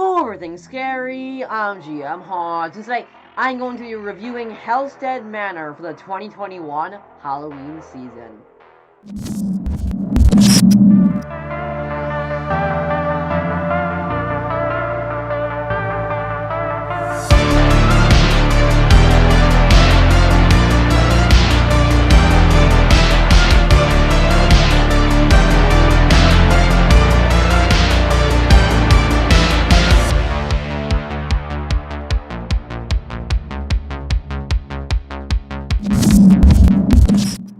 For everything scary, I'm GMHaunts, and today I'm going to be reviewing Hellstead Manor for the 2021 Halloween season.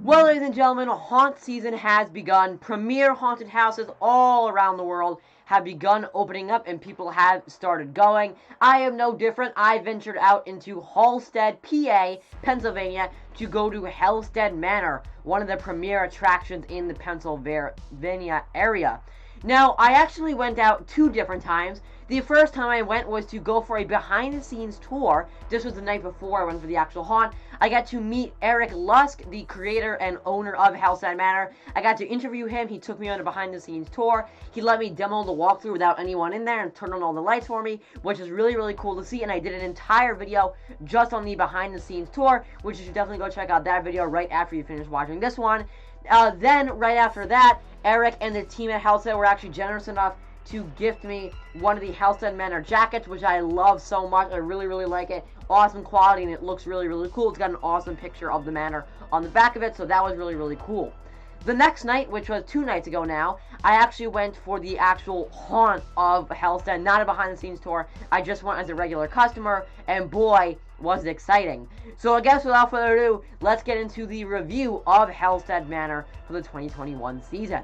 Well, ladies and gentlemen, haunt season has begun. Premier haunted houses all around the world have begun opening up and people have started going. I am no different. I ventured out into Hallstead, PA, Pennsylvania to go to Hellstead Manor, one of the premier attractions in the Pennsylvania area. Now, I actually went out 2 different times. The first time I went was to go for a behind-the-scenes tour. This was the night before I went for the actual haunt. I got to meet Eric Lusk, the creator and owner of Hellstead Manor. I got to interview him. He took me on a behind-the-scenes tour. He let me demo the walkthrough without anyone in there and turn on all the lights for me, which is really, really cool to see. And I did an entire video just on the behind-the-scenes tour, which you should definitely go check out that video right after you finish watching this one. Then, right after that, Eric and the team at Hellstead were actually generous enough to gift me one of the Hellstead Manor jackets, which I love so much. I really, really like it. Awesome quality, and it looks really, really cool. It's got an awesome picture of the manor on the back of it, so that was really, really cool. The next night, which was 2 nights ago now, I actually went for the actual haunt of Hellstead, not a behind-the-scenes tour. I just went as a regular customer, and boy, was it exciting. So I guess without further ado, let's get into the review of Hellstead Manor for the 2021 season.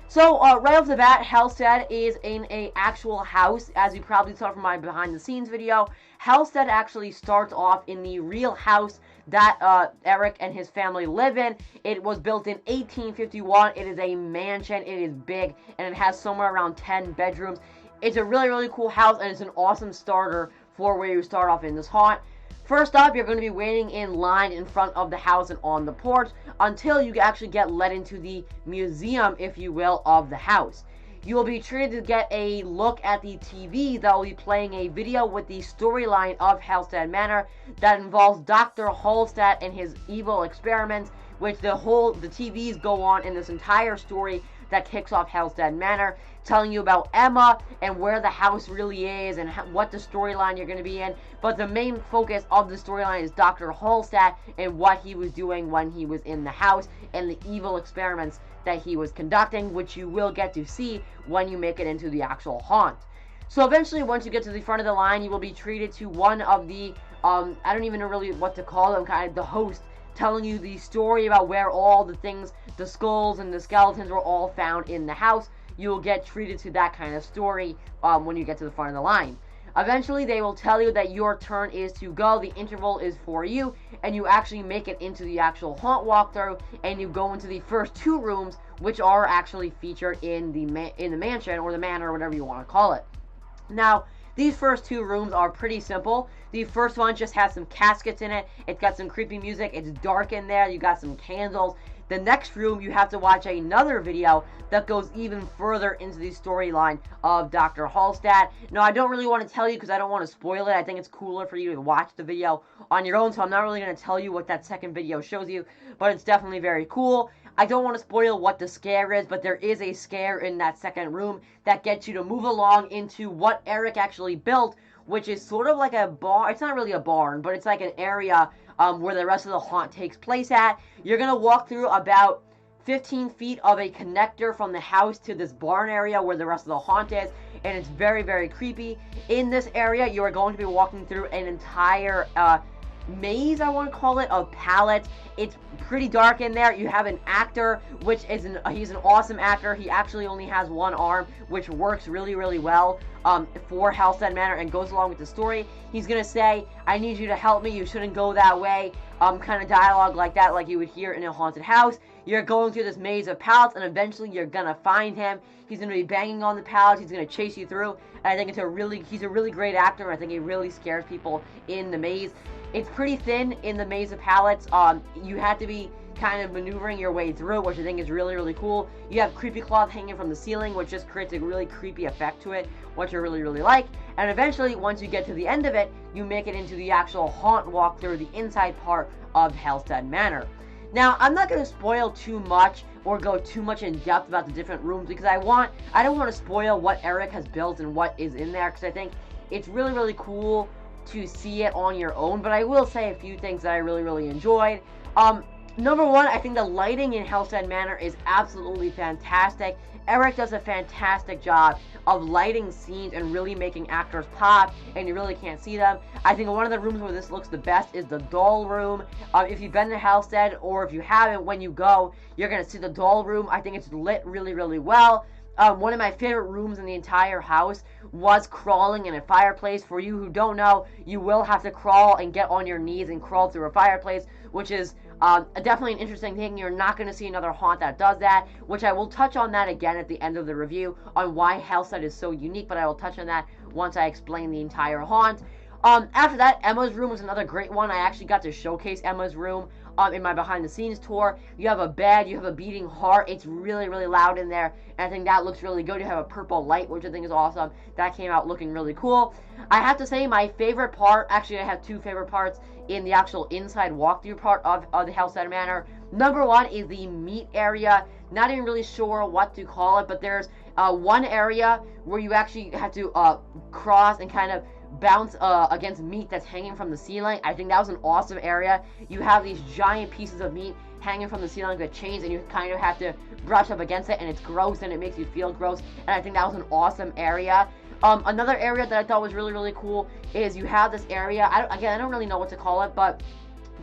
So, right off the bat, Hellstead is in an actual house. As you probably saw from my behind-the-scenes video, Hellstead actually starts off in the real house that Eric and his family live in. It was built in 1851. It is a mansion. It is big, and it has somewhere around 10 bedrooms. It's a really, really cool house, and it's an awesome starter for where you start off in this haunt. First up, you're going to be waiting in line in front of the house and on the porch until you actually get led into the museum, if you will, of the house. You will be treated to get a look at the TV that will be playing a video with the storyline of Hellstead Manor that involves Dr. Halstadt and his evil experiments, which the TVs go on in this entire story that kicks off Hellstead Manor, telling you about Emma and where the house really is and what the storyline you're going to be in. But the main focus of the storyline is Dr. Halstadt and what he was doing when he was in the house and the evil experiments that he was conducting, which you will get to see when you make it into the actual haunt. So eventually, once you get to the front of the line, you will be treated to one of the, I don't even know really what to call them, kind of the host, telling you the story about where all the things, the skulls and the skeletons were all found in the house. You will get treated to that kind of story when you get to the front of the line. Eventually, they will tell you that your turn is to go, the interval is for you, and you actually make it into the actual haunt walkthrough, and you go into the first 2 rooms, which are actually featured in the mansion, or the manor, or whatever you want to call it. Now, these first 2 rooms are pretty simple. The first one just has some caskets in it. It's got some creepy music. It's dark in there. You got some candles. The next room, you have to watch another video that goes even further into the storyline of Dr. Halstadt. Now, I don't really want to tell you because I don't want to spoil it. I think it's cooler for you to watch the video on your own, so I'm not really going to tell you what that second video shows you, but it's definitely very cool. I don't want to spoil what the scare is, but there is a scare in that second room that gets you to move along into what Eric actually built, which is sort of like a barn. It's not really a barn, but it's like an area where the rest of the haunt takes place at. You're going to walk through about 15 feet of a connector from the house to this barn area where the rest of the haunt is, and it's very, very creepy. In this area, you are going to be walking through an entire maze, I want to call it, of pallets. It's pretty dark in there. You have an actor, which is he's an awesome actor. He actually only has 1 arm, which works really, really well for Hellstead Manor and goes along with the story. He's gonna say, "I need you to help me. You shouldn't go that way." Kind of dialogue like that, like you would hear in a haunted house. You're going through this maze of pallets, and eventually you're gonna find him. He's gonna be banging on the pallets. He's gonna chase you through. And I think he's a really great actor. I think he really scares people in the maze. It's pretty thin in the maze of pallets. You have to be kind of maneuvering your way through, which I think is really, really cool. You have creepy cloth hanging from the ceiling, which just creates a really creepy effect to it, which I really, really like. And eventually, once you get to the end of it, you make it into the actual haunt walkthrough, the inside part of Hellstead Manor. Now, I'm not going to spoil too much or go too much in depth about the different rooms because I don't want to spoil what Eric has built and what is in there, because I think it's really, really cool to see it on your own. But I will say a few things that I really, really enjoyed. Number one, I think the lighting in Hellstead Manor is absolutely fantastic. Eric does a fantastic job of lighting scenes and really making actors pop, and you really can't see them. I think one of the rooms where this looks the best is the doll room. If you've been to Hellstead, or if you haven't, when you go, you're going to see the doll room. I think it's lit really, really well. One of my favorite rooms in the entire house was crawling in a fireplace. For you who don't know, you will have to crawl and get on your knees and crawl through a fireplace, which is definitely an interesting thing. You're not going to see another haunt that does that, which I will touch on that again at the end of the review on why Hellstead is so unique, but I will touch on that once I explain the entire haunt. After that, Emma's room was another great one. I actually got to showcase Emma's room in my behind the scenes tour. You have a bed, you have a beating heart. It's really, really loud in there, and I think that looks really good. You have a purple light, which I think is awesome. That came out looking really cool. I have to say my favorite part, actually I have two favorite parts in the actual inside walkthrough part of the Hellstead Manor. Number one is the meat area. Not even really sure what to call it, but there's one area where you actually have to cross and kind of bounce against meat that's hanging from the ceiling. I think that was an awesome area. You have these giant pieces of meat hanging from the ceiling with chains, and you kind of have to brush up against it, and it's gross and it makes you feel gross, and I think that was an awesome area. Another area that I thought was really, really cool is you have this area, I don't really know what to call it, but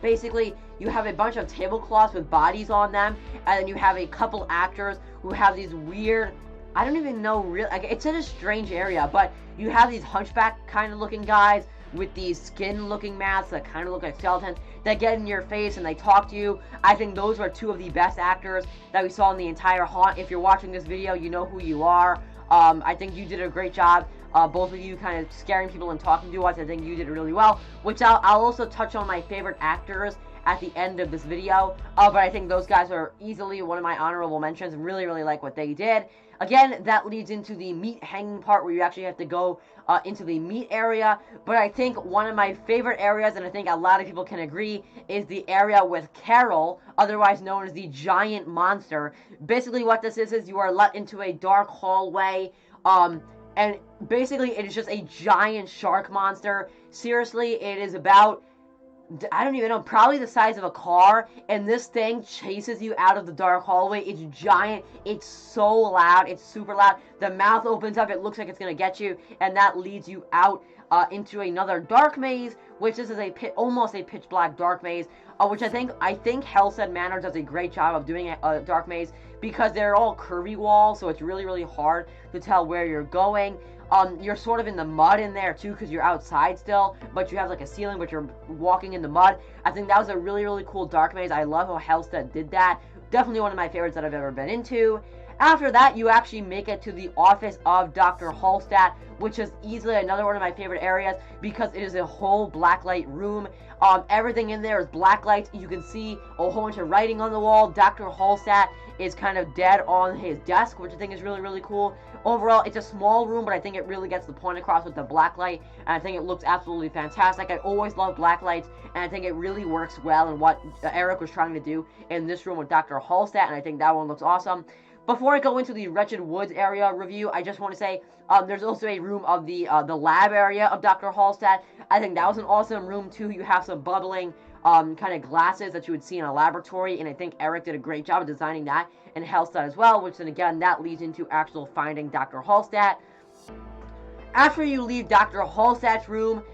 basically you have a bunch of tablecloths with bodies on them, and then you have a couple actors who have these weird, I don't even know, it's in a strange area, but you have these hunchback kind of looking guys with these skin looking masks that kind of look like skeletons that get in your face and they talk to you. I think those were two of the best actors that we saw in the entire haunt. If you're watching this video, you know who you are. I think you did a great job, both of you kind of scaring people and talking to us. I think you did really well, which I'll also touch on my favorite actors at the end of this video, but I think those guys are easily one of my honorable mentions and really, really like what they did. Again, that leads into the meat hanging part where you actually have to go into the meat area, but I think one of my favorite areas, and I think a lot of people can agree, is the area with Karl, otherwise known as the giant monster. Basically what this is you are let into a dark hallway, and basically it is just a giant shark monster. Seriously, it is about, I don't even know, probably the size of a car, and this thing chases you out of the dark hallway. It's giant, it's so loud, it's super loud. The mouth opens up, it looks like it's gonna get you, and that leads you out into another dark maze, which this is almost a pitch black dark maze, which I think Hellstead Manor does a great job of doing a dark maze, because they're all curvy walls, so it's really, really hard to tell where you're going. You're sort of in the mud in there too, because you're outside still, but you have like a ceiling, but you're walking in the mud. I think that was a really, really cool dark maze. I love how Hellstead did that. Definitely one of my favorites that I've ever been into. After that, you actually make it to the office of Dr. Halstadt, which is easily another one of my favorite areas because it is a whole blacklight room. Everything in there is blacklight. You can see a whole bunch of writing on the wall. Dr. Halstadt is kind of dead on his desk, which I think is really, really cool. Overall, it's a small room, but I think it really gets the point across with the blacklight, and I think it looks absolutely fantastic. I always love blacklights, and I think it really works well in what Eric was trying to do in this room with Dr. Halstadt, and I think that one looks awesome. Before I go into the Wretched Woods area review, I just want to say there's also a room of the lab area of Dr. Halstadt. I think that was an awesome room too. You have some bubbling kind of glasses that you would see in a laboratory, and I think Eric did a great job of designing that in Hellstead as well, which then again, that leads into actual finding Dr. Halstadt. After you leave Dr. Halstadt's room,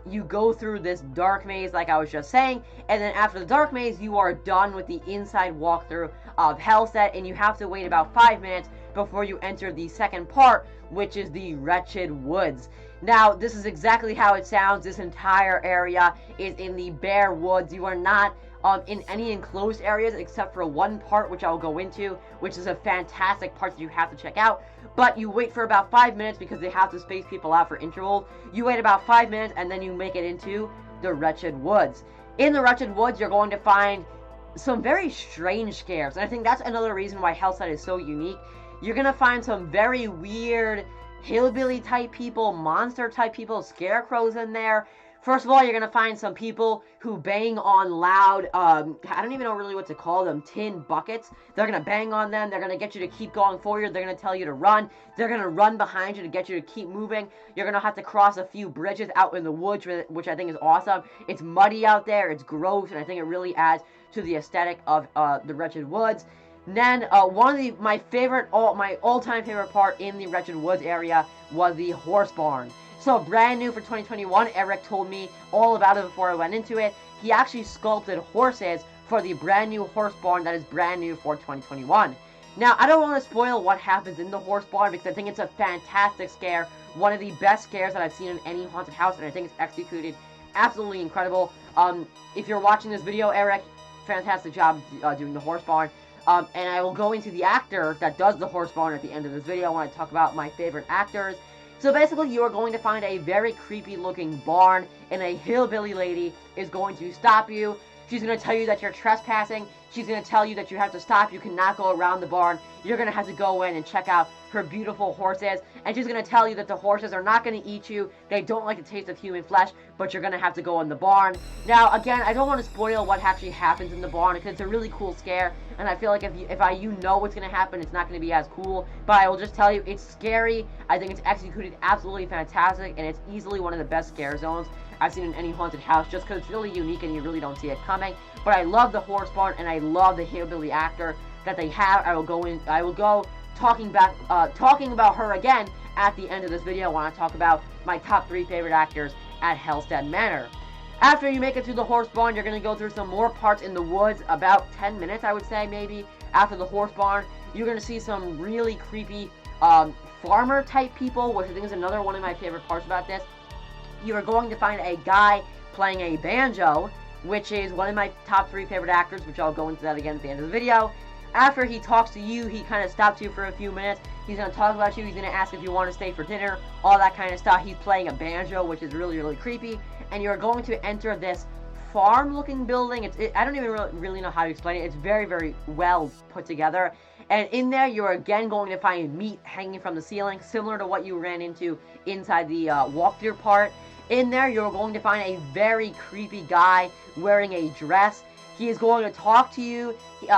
you go through this dark maze like I was just saying, and then after the dark maze, you are done with the inside walkthrough of Hellstead, and you have to wait about 5 minutes before you enter the second part, which is the Wretched Woods. Now, this is exactly how it sounds. This entire area is in the bare woods. You are not in any enclosed areas except for one part, which I'll go into, which is a fantastic part that you have to check out. But you wait for about 5 minutes because they have to space people out for intervals. You wait about 5 minutes and then you make it into the Wretched Woods. In the Wretched Woods, you're going to find some very strange scares. And I think that's another reason why Hellstead is so unique. You're going to find some very weird hillbilly type people, monster type people, scarecrows in there. First of all, you're going to find some people who bang on loud, I don't even know really what to call them, tin buckets. They're going to bang on them. They're going to get you to keep going forward. They're going to tell you to run. They're going to run behind you to get you to keep moving. You're going to have to cross a few bridges out in the woods, which I think is awesome. It's muddy out there. It's gross, and I think it really adds to the aesthetic of the Wretched Woods. And then one of my all-time favorite part in the Wretched Woods area was the horse barn. So brand new for 2021, Eric told me all about it before I went into it. He actually sculpted horses for the brand new horse barn that is brand new for 2021. Now, I don't want to spoil what happens in the horse barn because I think it's a fantastic scare. One of the best scares that I've seen in any haunted house, and I think it's executed absolutely incredible. If you're watching this video, Eric, fantastic job doing the horse barn. And I will go into the actor that does the horse barn at the end of this video when I talk about my favorite actors. So basically, you are going to find a very creepy looking barn, and a hillbilly lady is going to stop you. She's going to tell you that you're trespassing. She's going to tell you that you have to stop. You cannot go around the barn. You're going to have to go in and check out her beautiful horses. And she's going to tell you that the horses are not going to eat you. They don't like the taste of human flesh, but you're going to have to go in the barn. Now, again, I don't want to spoil what actually happens in the barn because it's a really cool scare. And I feel like if you know what's going to happen, it's not going to be as cool. But I will just tell you, it's scary. I think it's executed absolutely fantastic, and it's easily one of the best scare zones I've seen in any haunted house, just because it's really unique and you really don't see it coming. But I love the horse barn, and I love the hillbilly actor that they have. I will go talking about her again at the end of this video when I talk about my top 3 favorite actors at Hellstead Manor. After you make it through the horse barn, you're going to go through some more parts in the woods, about 10 minutes, I would say, maybe, after the horse barn. You're going to see some really creepy farmer-type people, which I think is another one of my favorite parts about this. You are going to find a guy playing a banjo, which is one of my top 3 favorite actors, which I'll go into that again at the end of the video. After he talks to you, he kind of stops you for a few minutes. He's going to talk about you. He's going to ask if you want to stay for dinner, all that kind of stuff. He's playing a banjo, which is really, really creepy. And you're going to enter this farm-looking building. I don't even really know how to explain it. It's very, very well put together. And in there, you're again going to find meat hanging from the ceiling, similar to what you ran into inside the walkthrough part. In there, you're going to find a very creepy guy wearing a dress. He is going to talk to you. He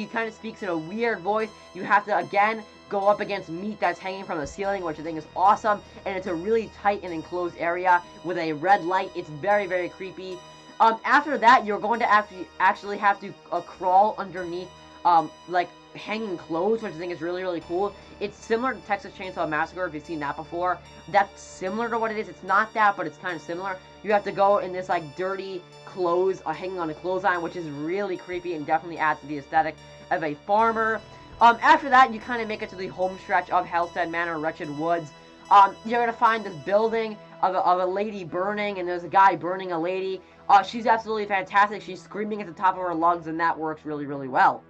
kind of speaks in a weird voice. You have to, again, go up against meat that's hanging from the ceiling, which I think is awesome. And it's a really tight and enclosed area with a red light. It's very, very creepy. After that, you're going to actually have to crawl underneath, like, hanging clothes, which I think is really, really cool. It's similar to Texas Chainsaw Massacre, if you've seen that before. That's similar to what it is. It's not that, but it's kind of similar. You have to go in this, like, dirty clothes hanging on a clothesline, which is really creepy and definitely adds to the aesthetic of a farmer. After that, you kind of make it to the home stretch of Hellstead Manor, Wretched Woods. You're going to find this building of a lady burning, and there's a guy burning a lady. She's absolutely fantastic. She's screaming at the top of her lungs, and that works really, really well.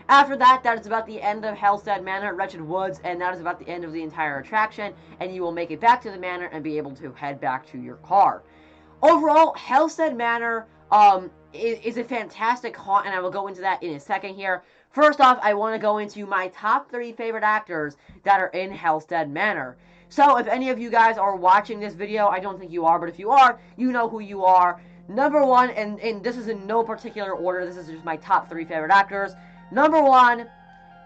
After that, that is about the end of Hellstead Manor, Wretched Woods, and that is about the end of the entire attraction, and you will make it back to the manor and be able to head back to your car. Overall, Hellstead Manor is a fantastic haunt, and I will go into that in a second here. First off, I want to go into my top 3 favorite actors that are in Hellstead Manor. So, if any of you guys are watching this video, I don't think you are, but if you are, you know who you are. Number 1, and this is in no particular order, this is just my top 3 favorite actors. Number 1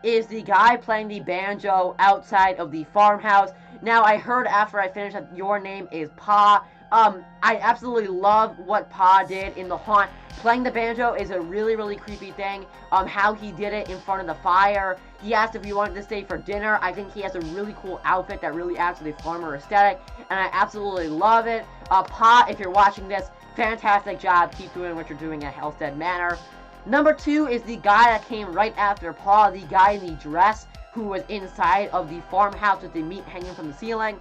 is the guy playing the banjo outside of the farmhouse. Now, I heard after I finished that your name is Pa. I absolutely love what Pa did in the haunt. Playing the banjo is a really, really creepy thing. How he did it in front of the fire. He asked if you wanted to stay for dinner. I think he has a really cool outfit that really adds to the farmer aesthetic, and I absolutely love it. Pa, if you're watching this, fantastic job. Keep doing what you're doing at Hellstead Manor. Number 2 is the guy that came right after Pa, the guy in the dress who was inside of the farmhouse with the meat hanging from the ceiling.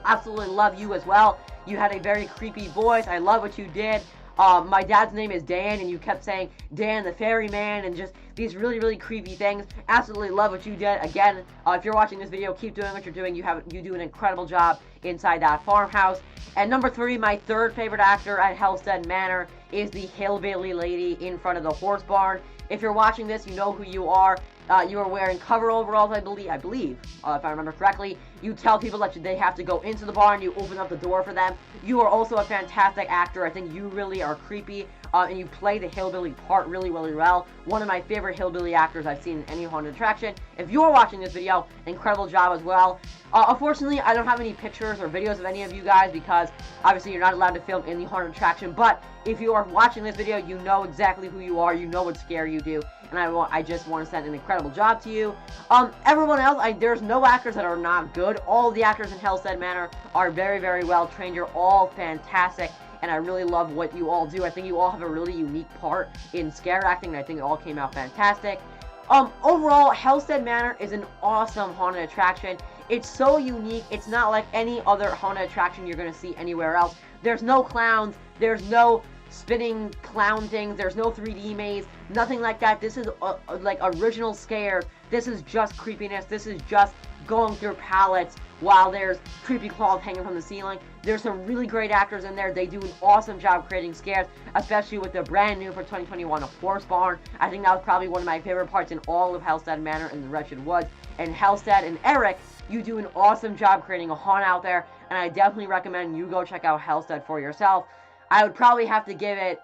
Absolutely love you as well. You had a very creepy voice. I love what you did. My dad's name is Dan, and you kept saying Dan the Ferryman and just these really, really creepy things. Absolutely love what you did. Again, if you're watching this video, keep doing what you're doing. You do an incredible job inside that farmhouse. And number 3, my 3rd favorite actor at Hellstead Manor is the hillbilly lady in front of the horse barn. If you're watching this, you know who you are. You are wearing cover overalls, I believe, if I remember correctly. You tell people that they have to go into the barn. You open up the door for them. You are also a fantastic actor. I think you really are creepy, and you play the hillbilly part really, really well. One of my favorite hillbilly actors I've seen in any haunted attraction. If you're watching this video, incredible job as well. Unfortunately, I don't have any pictures or videos of any of you guys because obviously you're not allowed to film in the haunted attraction. But if you are watching this video, you know exactly who you are. You know what scare you do. And I just want to send an incredible job to you. Everyone else, there's no actors that are not good. All the actors in Hellstead Manor are very, very well trained. You're all fantastic, and I really love what you all do. I think you all have a really unique part in scare acting, and I think it all came out fantastic. Overall, Hellstead Manor is an awesome haunted attraction. It's so unique. It's not like any other haunted attraction you're going to see anywhere else. There's no clowns. There's no spinning clown things. There's no 3D maze. Nothing like that. This is like original scares. This is just creepiness. This is just going through pallets while there's creepy claws hanging from the ceiling. There's some really great actors in there. They do an awesome job creating scares, especially with the brand new for 2021 Horse Barn. I think that was probably one of my favorite parts in all of Hellstead Manor and the Wretched Woods. And Hallstatt and Eric, you do an awesome job creating a haunt out there, and I definitely recommend you go check out Hellstead for yourself. I would probably have to give it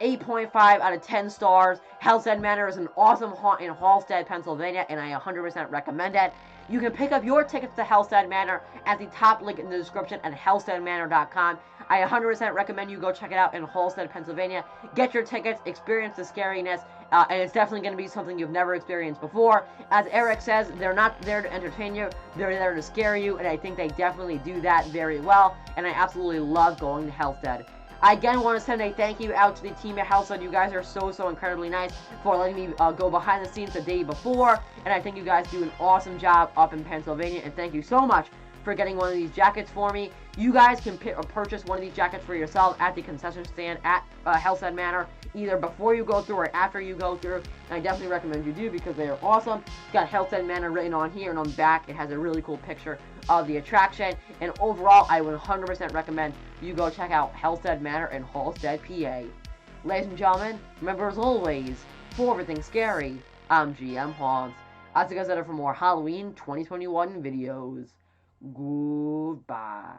8.5 out of 10 stars. Hellstead Manor is an awesome haunt in Hallstead, Pennsylvania, and I 100% recommend it. You can pick up your tickets to Hellstead Manor at the top link in the description at hellsteadmanor.com. I 100% recommend you go check it out in Hallstead, Pennsylvania. Get your tickets, experience the scariness, and it's definitely going to be something you've never experienced before. As Eric says, they're not there to entertain you, they're there to scare you, and I think they definitely do that very well, and I absolutely love going to Hellstead. I again want to send a thank you out to the team at Hellstead. You guys are so incredibly nice for letting me go behind the scenes the day before, and I think you guys do an awesome job up in Pennsylvania, and thank you so much for getting one of these jackets for me. You guys can purchase one of these jackets for yourself at the concession stand at Hellstead Manor, either before you go through or after you go through, and I definitely recommend you do because they are awesome. It's got Hellstead Manor written on here, and on the back it has a really cool picture of the attraction, and overall I would 100% recommend you go check out Hellstead Manor in Hallstead, PA. Ladies and gentlemen, remember as always, for everything scary, I'm GMHaunts. I'll see you guys later for more Halloween 2021 videos. Goodbye.